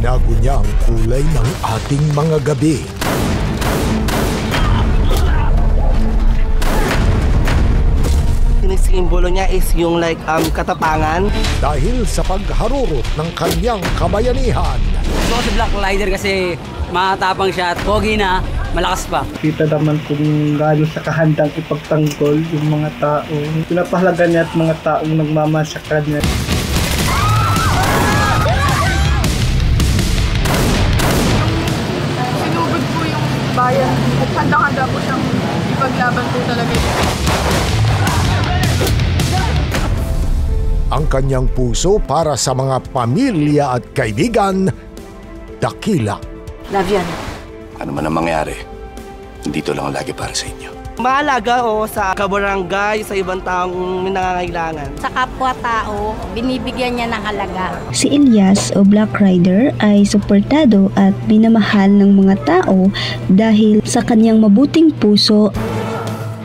Binago niya ang kulay ng ating mga gabi. Sinisimbolo niya is yung katapangan. Dahil sa pagharurot ng kanyang kabayanihan. Gusto ko si Black Rider kasi matapang siya at pogi na, malakas pa. Kita naman kung gaano sa kahandang ipagtanggol yung mga tao. Pinapahalaga niya at mga taong nagmamasakad niya. Sinugod po yung bayan at handang-handa po siyang ipaglaban po talaga. Ang kanyang puso para sa mga pamilya at kaibigan, dakila. Love yan. Ano man ang mangyari, dito lang lagi para sa inyo. Mahalaga sa kabarangay, sa ibang taong may nangangailangan. Sa kapwa-tao, binibigyan niya ng halaga. Si Elias o Black Rider ay suportado at minamahal ng mga tao dahil sa kanyang mabuting puso.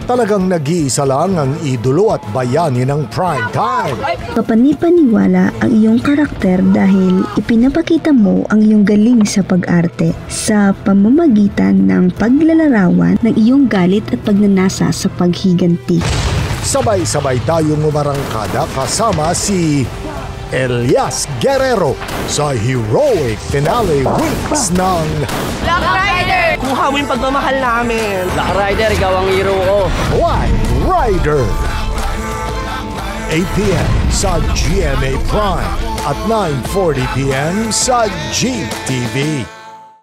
Talagang nag-iisa lang ang idolo at bayani ng prime time. Kapanipaniwala ang iyong karakter dahil ipinapakita mo ang iyong galing sa pag-arte sa pamamagitan ng paglalarawan ng iyong galit at pagnanasa sa paghiganti. Sabay-sabay tayong umarangkada kasama si Elias Guerrero sa heroic finale weeks ng Black Rider! Kuha mo yung pagmamahal namin. Black Rider, ikaw ang hero ko. Black Rider. 8 p.m. sa GMA Prime at 9:40 p.m. sa GTV.